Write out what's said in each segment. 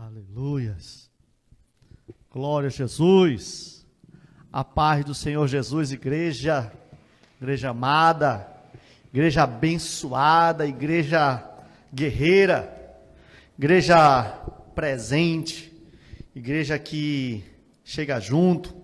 Aleluias. Glória a Jesus. A paz do Senhor Jesus, igreja amada, igreja abençoada, igreja guerreira, igreja presente, igreja que chega junto.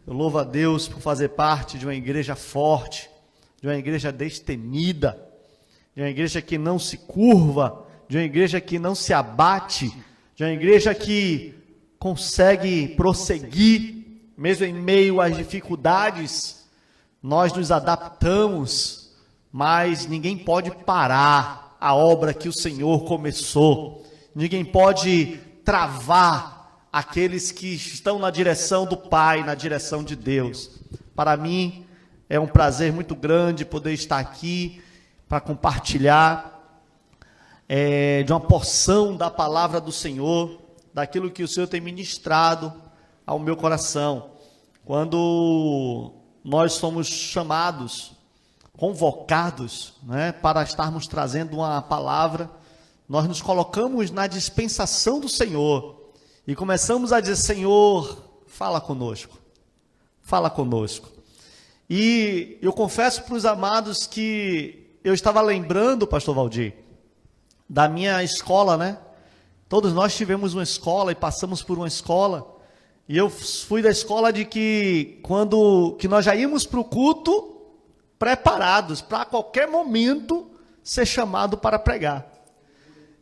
Eu louvo a Deus por fazer parte de uma igreja forte, de uma igreja destemida, de uma igreja que não se curva, de uma igreja que não se abate, de uma igreja que consegue prosseguir, mesmo em meio às dificuldades. Nós nos adaptamos, mas ninguém pode parar a obra que o Senhor começou. Ninguém pode travar aqueles que estão na direção do Pai, na direção de Deus. Para mim, é um prazer muito grande poder estar aqui para compartilhar de uma porção da palavra do Senhor, daquilo que o Senhor tem ministrado ao meu coração. Quando nós somos chamados, convocados, para estarmos trazendo uma palavra, nós nos colocamos na dispensação do Senhor e começamos a dizer: Senhor, fala conosco, fala conosco. E eu confesso para os amados que eu estava lembrando, pastor Valdir, da minha escola, Todos nós tivemos uma escola e passamos por uma escola. E eu fui da escola de que que nós já íamos para o culto preparados para a qualquer momento ser chamado para pregar.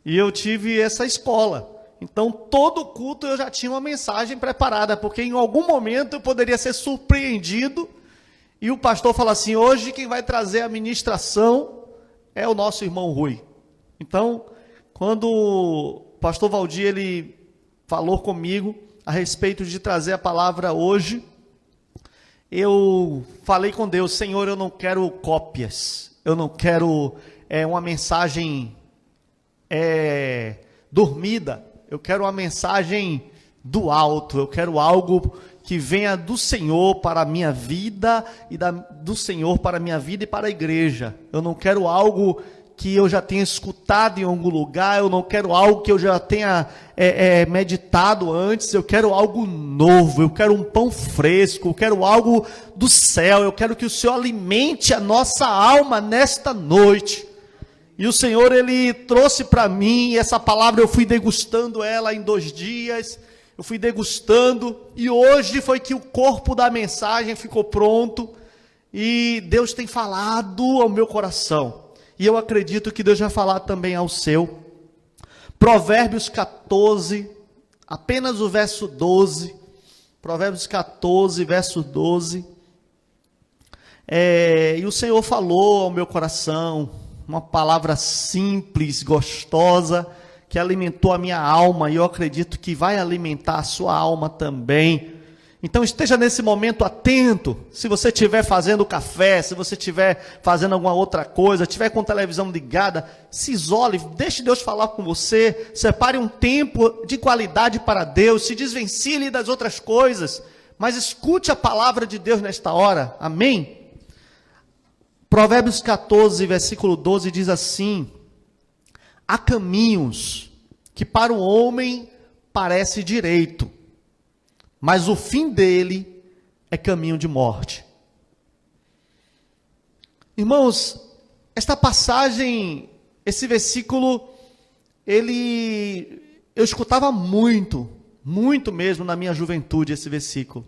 E eu tive essa escola. Então, todo culto eu já tinha uma mensagem preparada, porque em algum momento eu poderia ser surpreendido e o pastor fala assim: hoje quem vai trazer a ministração é o nosso irmão Rui. Então, quando o pastor Valdir ele falou comigo a respeito de trazer a palavra hoje, eu falei com Deus: Senhor, eu não quero cópias, eu não quero uma mensagem dormida, eu quero uma mensagem do alto, eu quero algo que venha do Senhor para a minha vida e do Senhor para a minha vida e para a igreja. Eu não quero algo que eu já tenha escutado em algum lugar, eu não quero algo que eu já tenha meditado antes, eu quero algo novo, eu quero um pão fresco, eu quero algo do céu, eu quero que o Senhor alimente a nossa alma nesta noite. E o Senhor, Ele trouxe para mim essa palavra, eu fui degustando ela em 2 dias, eu fui degustando, e hoje foi que o corpo da mensagem ficou pronto, e Deus tem falado ao meu coração. E eu acredito que Deus vai falar também ao seu. Provérbios 14, apenas o verso 12. Provérbios 14, verso 12. E o Senhor falou ao meu coração uma palavra simples, gostosa, que alimentou a minha alma, e eu acredito que vai alimentar a sua alma também. Então esteja nesse momento atento. Se você estiver fazendo café, se você estiver fazendo alguma outra coisa, estiver com a televisão ligada, se isole, deixe Deus falar com você, separe um tempo de qualidade para Deus, se desvencilhe das outras coisas, mas escute a palavra de Deus nesta hora, amém? Provérbios 14, versículo 12 diz assim: há caminhos que para o homem parece direito, mas o fim dele é caminho de morte. Irmãos, esta passagem, esse versículo, eu escutava muito mesmo na minha juventude esse versículo.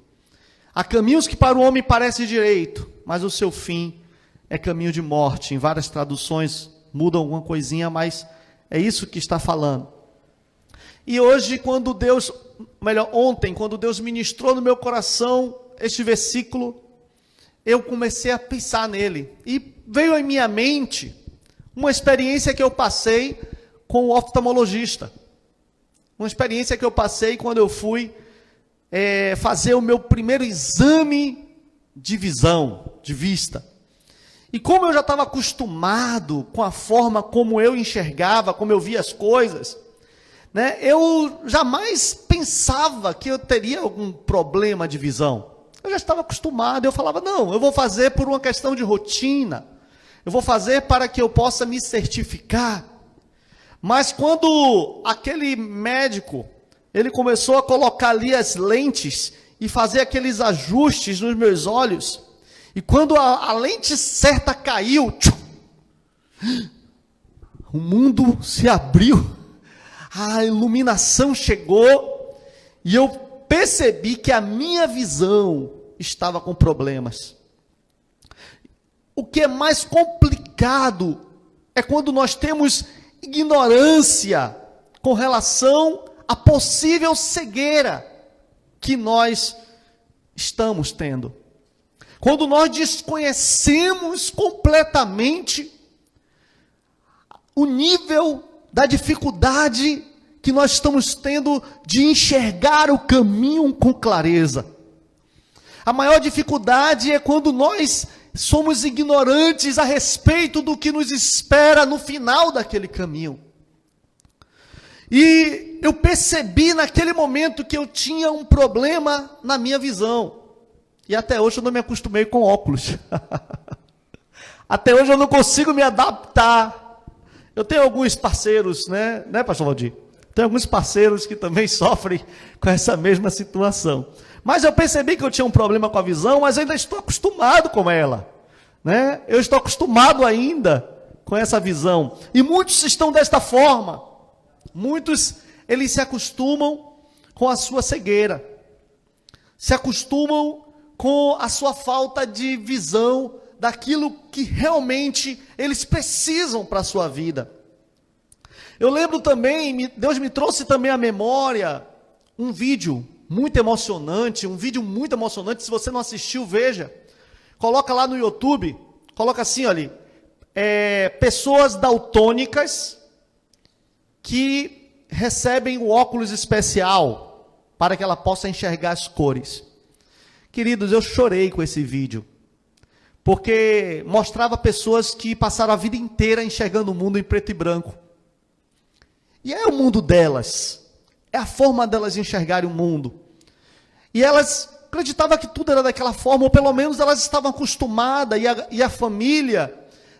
Há caminhos que para o homem parece direito, mas o seu fim é caminho de morte. Em várias traduções mudam alguma coisinha, mas é isso que está falando. E hoje, ontem, quando Deus ministrou no meu coração este versículo, eu comecei a pensar nele. E veio em minha mente uma experiência que eu passei com o oftalmologista. Uma experiência que eu passei quando eu fui fazer o meu primeiro exame de visão, de vista. E como eu já estava acostumado com a forma como eu enxergava, como eu via as coisas, eu jamais pensava que eu teria algum problema de visão. Eu já estava acostumado, eu falava: não, eu vou fazer por uma questão de rotina, eu vou fazer para que eu possa me certificar. Mas quando aquele médico, ele começou a colocar ali as lentes e fazer aqueles ajustes nos meus olhos, e quando a lente certa caiu, o mundo se abriu, a iluminação chegou, e eu percebi que a minha visão estava com problemas. O que é mais complicado é quando nós temos ignorância com relação à possível cegueira que nós estamos tendo. Quando nós desconhecemos completamente o nível da dificuldade que nós estamos tendo de enxergar o caminho com clareza. A maior dificuldade é quando nós somos ignorantes a respeito do que nos espera no final daquele caminho. E eu percebi naquele momento que eu tinha um problema na minha visão. E até hoje eu não me acostumei com óculos. Até hoje eu não consigo me adaptar. Eu tenho alguns parceiros, né, pastor Valdir? Tem alguns parceiros que também sofrem com essa mesma situação. Mas eu percebi que eu tinha um problema com a visão, mas ainda estou acostumado com ela, né? Eu estou acostumado ainda com essa visão. E muitos estão desta forma. Muitos, eles se acostumam com a sua cegueira. Se acostumam com a sua falta de visão daquilo que realmente eles precisam para a sua vida. Eu lembro também, Deus me trouxe também à memória um vídeo muito emocionante, se você não assistiu, veja, coloca lá no YouTube, coloca assim, olha, pessoas daltônicas que recebem o óculos especial para que ela possa enxergar as cores. Queridos, eu chorei com esse vídeo, porque mostrava pessoas que passaram a vida inteira enxergando o mundo em preto e branco. E é o mundo delas, é a forma delas enxergarem o mundo. E elas acreditavam que tudo era daquela forma, ou pelo menos elas estavam acostumadas, e a família,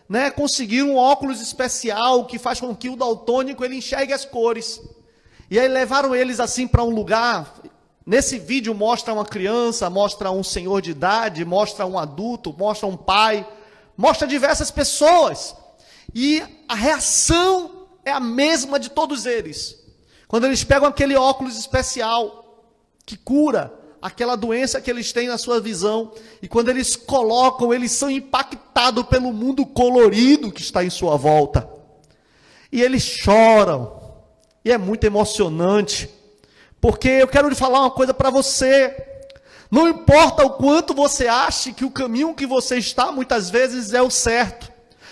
né, conseguiu um óculos especial que faz com que o daltônico ele enxergue as cores. E aí levaram eles assim para um lugar. Nesse vídeo mostra uma criança, mostra um senhor de idade, mostra um adulto, mostra um pai, mostra diversas pessoas. E a reação é a mesma de todos eles. Quando eles pegam aquele óculos especial que cura aquela doença que eles têm na sua visão, e quando eles colocam, eles são impactados pelo mundo colorido que está em sua volta. E eles choram. E é muito emocionante. Porque eu quero lhe falar uma coisa para você. Não importa o quanto você ache que o caminho que você está, muitas vezes, é o certo.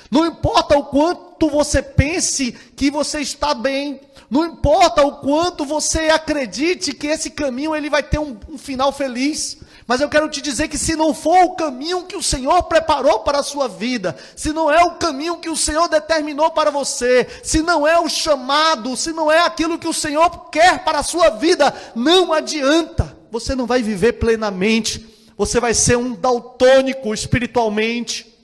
Não importa o quanto você pense que você está bem. Não importa o quanto você acredite que esse caminho ele vai ter um final feliz. Mas eu quero te dizer que se não for o caminho que o Senhor preparou para a sua vida, se não é o caminho que o Senhor determinou para você, se não é o chamado, se não é aquilo que o Senhor quer para a sua vida, não adianta. Você não vai viver plenamente. Você vai ser um daltônico espiritualmente.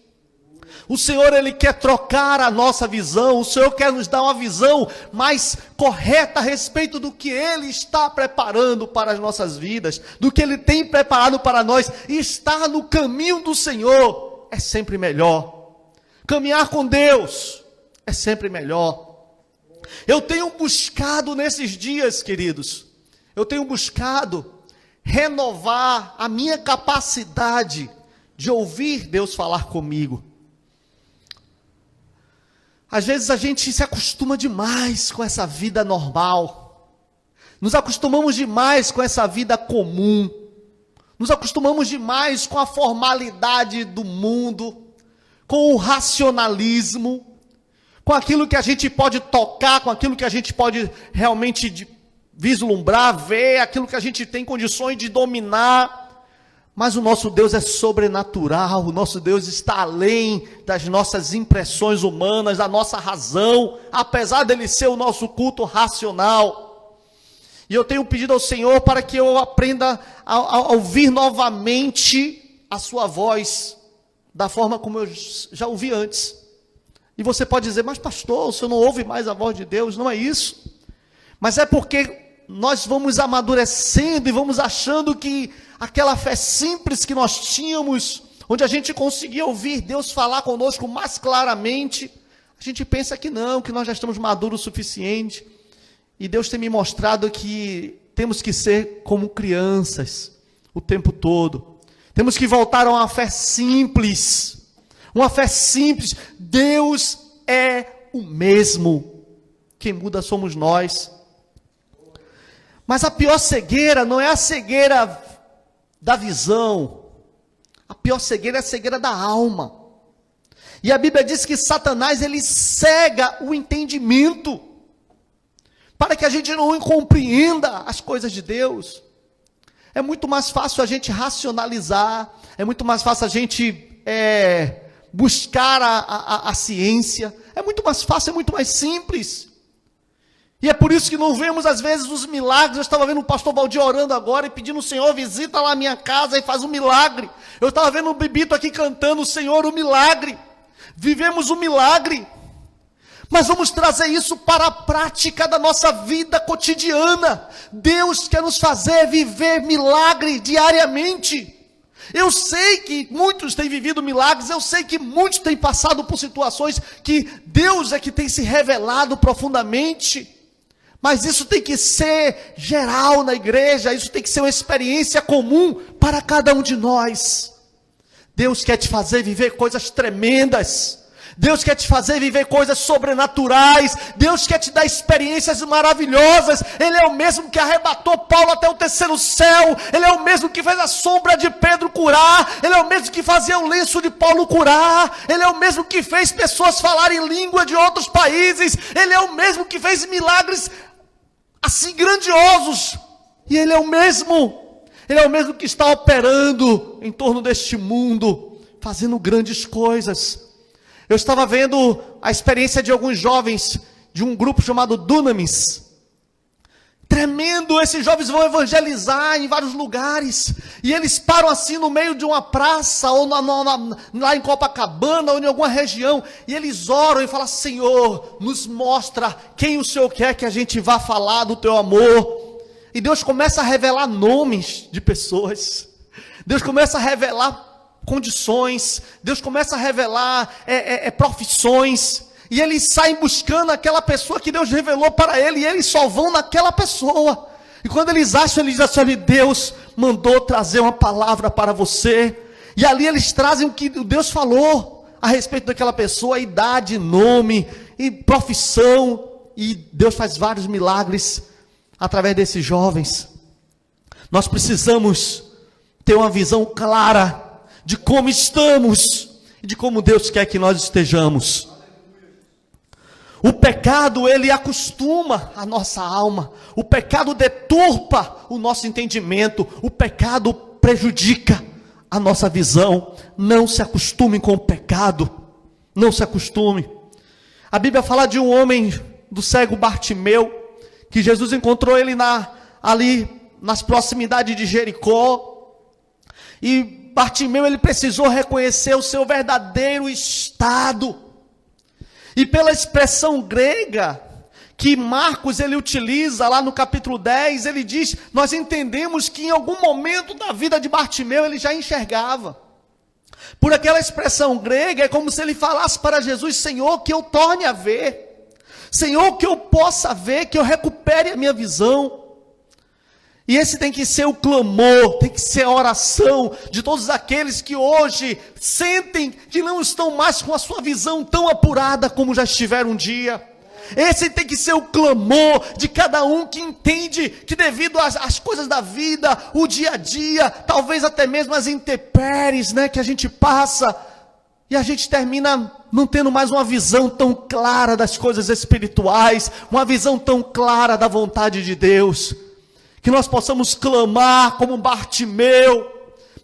O Senhor, Ele quer trocar a nossa visão, o Senhor quer nos dar uma visão mais correta a respeito do que Ele está preparando para as nossas vidas, do que Ele tem preparado para nós, e estar no caminho do Senhor é sempre melhor. Caminhar com Deus é sempre melhor. Eu tenho buscado nesses dias, queridos, eu tenho buscado renovar a minha capacidade de ouvir Deus falar comigo. Às vezes a gente se acostuma demais com essa vida normal. Nos acostumamos demais com essa vida comum. Nos acostumamos demais com a formalidade do mundo, com o racionalismo, com aquilo que a gente pode tocar, com aquilo que a gente pode realmente vislumbrar, ver, aquilo que a gente tem condições de dominar. Mas o nosso Deus é sobrenatural, o nosso Deus está além das nossas impressões humanas, da nossa razão, apesar dele ser o nosso culto racional. E eu tenho pedido ao Senhor para que eu aprenda a ouvir novamente a sua voz, da forma como eu já ouvi antes. E você pode dizer, mas pastor, o senhor não ouve mais a voz de Deus? Não é isso. Mas é porque nós vamos amadurecendo e vamos achando que aquela fé simples que nós tínhamos, onde a gente conseguia ouvir Deus falar conosco mais claramente, a gente pensa que não, que nós já estamos maduros o suficiente. E Deus tem me mostrado que temos que ser como crianças o tempo todo. Temos que voltar a uma fé simples. Uma fé simples. Deus é o mesmo. Quem muda somos nós. Mas a pior cegueira não é a cegueira da visão. A pior cegueira é a cegueira da alma. E a Bíblia diz que Satanás, ele cega o entendimento, para que a gente não compreenda as coisas de Deus. É muito mais fácil a gente racionalizar, é muito mais fácil a gente buscar a ciência, é muito mais fácil, é muito mais simples. E é por isso que não vemos às vezes os milagres. Eu estava vendo o pastor Valdir orando agora e pedindo, o Senhor, visita lá a minha casa e faz um milagre. Eu estava vendo o Bibito aqui cantando, o Senhor, o milagre. Vivemos o milagre, mas vamos trazer isso para a prática da nossa vida cotidiana. Deus quer nos fazer viver milagre diariamente. Eu sei que muitos têm vivido milagres, eu sei que muitos têm passado por situações que Deus é que tem se revelado profundamente, mas isso tem que ser geral na igreja, isso tem que ser uma experiência comum para cada um de nós. Deus quer te fazer viver coisas tremendas. Deus quer te fazer viver coisas sobrenaturais. Deus quer te dar experiências maravilhosas. Ele é o mesmo que arrebatou Paulo até o terceiro céu. Ele é o mesmo que fez a sombra de Pedro curar. Ele é o mesmo que fazia o lenço de Paulo curar. Ele é o mesmo que fez pessoas falarem língua de outros países. Ele é o mesmo que fez milagres assim grandiosos. E Ele é o mesmo. Ele é o mesmo que está operando em torno deste mundo, fazendo grandes coisas. Eu estava vendo a experiência de alguns jovens, de um grupo chamado Dunamis. Tremendo, esses jovens vão evangelizar em vários lugares. E eles param assim no meio de uma praça, ou lá em Copacabana, ou em alguma região. E eles oram e falam, Senhor, nos mostra quem o Senhor quer que a gente vá falar do teu amor. E Deus começa a revelar nomes de pessoas. Deus começa a revelar condições. Deus começa a revelar profissões. E eles saem buscando aquela pessoa que Deus revelou para ele. E eles só vão naquela pessoa. E quando eles acham, eles dizem assim, Deus mandou trazer uma palavra para você. E ali eles trazem o que Deus falou a respeito daquela pessoa. Idade, nome e profissão. E Deus faz vários milagres através desses jovens. Nós precisamos ter uma visão clara de como estamos e de como Deus quer que nós estejamos. O pecado, ele acostuma a nossa alma. O pecado deturpa o nosso entendimento. O pecado prejudica a nossa visão. Não se acostume com o pecado. Não se acostume. A Bíblia fala de um homem, do cego Bartimeu, que Jesus encontrou ele ali nas proximidades de Jericó. E Bartimeu, ele precisou reconhecer o seu verdadeiro estado. E pela expressão grega que Marcos ele utiliza lá no capítulo 10, ele diz, nós entendemos que em algum momento da vida de Bartimeu ele já enxergava. Por aquela expressão grega, é como se ele falasse para Jesus, Senhor, que eu torne a ver. Senhor, que eu possa ver, que eu recupere a minha visão. E esse tem que ser o clamor, tem que ser a oração de todos aqueles que hoje sentem que não estão mais com a sua visão tão apurada como já estiveram um dia. Esse tem que ser o clamor de cada um que entende que devido às coisas da vida, o dia a dia, talvez até mesmo as intempéries, que a gente passa, e a gente termina não tendo mais uma visão tão clara das coisas espirituais, uma visão tão clara da vontade de Deus. Que nós possamos clamar como Bartimeu,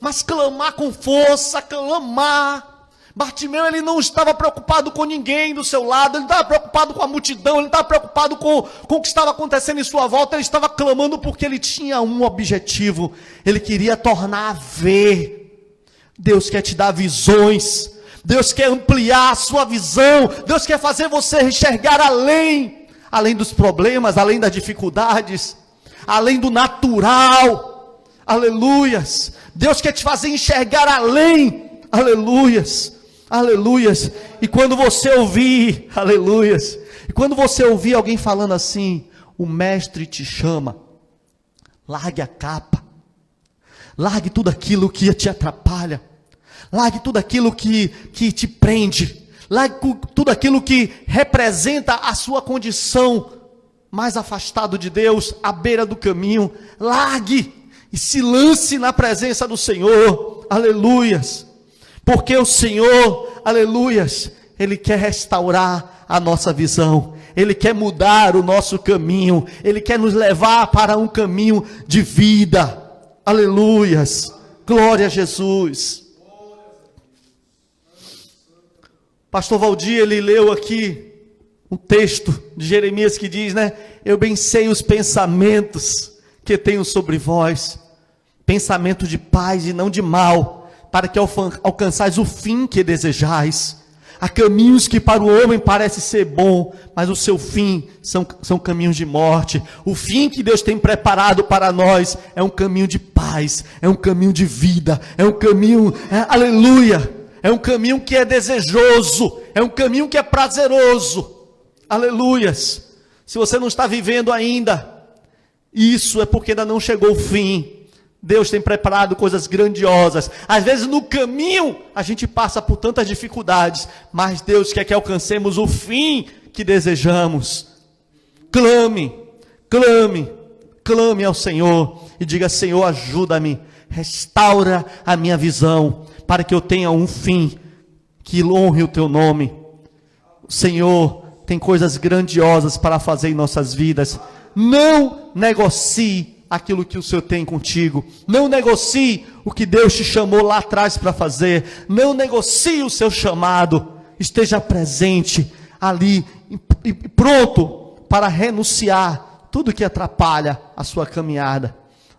mas clamar com força, clamar. Bartimeu, ele não estava preocupado com ninguém do seu lado, ele não estava preocupado com a multidão, ele não estava preocupado com o que estava acontecendo em sua volta, ele estava clamando porque ele tinha um objetivo, ele queria tornar a ver. Deus quer te dar visões, Deus quer ampliar a sua visão. Deus quer fazer você enxergar além dos problemas, além das dificuldades, além do natural. Aleluias. Deus quer te fazer enxergar além. Aleluias. Aleluias. E quando você ouvir, aleluias, e quando você ouvir alguém falando assim, o mestre te chama, largue a capa, largue tudo aquilo que te atrapalha, largue tudo aquilo que te prende, largue tudo aquilo que representa a sua condição mais afastado de Deus, à beira do caminho. Largue e se lance na presença do Senhor. Aleluias. Porque o Senhor, aleluias, Ele quer restaurar a nossa visão, Ele quer mudar o nosso caminho, Ele quer nos levar para um caminho de vida. Aleluias, glória a Jesus. Pastor Valdir, ele leu aqui um texto de Jeremias que diz, né? Eu bem sei os pensamentos que tenho sobre vós, pensamento de paz e não de mal, para que alcançais o fim que desejais. Há caminhos que para o homem parece ser bom, mas o seu fim são caminhos de morte. O fim que Deus tem preparado para nós é um caminho de paz, é um caminho de vida, é um caminho, aleluia, é um caminho que é desejoso, é um caminho que é prazeroso. Aleluias. Se você não está vivendo ainda, isso é porque ainda não chegou o fim. Deus tem preparado coisas grandiosas. Às vezes no caminho a gente passa por tantas dificuldades, mas Deus quer que alcancemos o fim que desejamos. Clame, clame, clame ao Senhor e diga: Senhor, ajuda-me, restaura a minha visão, para que eu tenha um fim que honre o teu nome. O Senhor tem coisas grandiosas para fazer em nossas vidas. Não negocie aquilo que o Senhor tem contigo. Não negocie o que Deus te chamou lá atrás para fazer. Não negocie o seu chamado. Esteja presente ali e pronto para renunciar tudo que atrapalha a sua caminhada.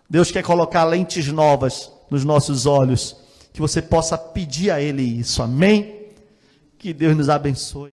Deus quer colocar lentes novas nos nossos olhos, que você possa pedir a Ele isso. Amém? Que Deus nos abençoe.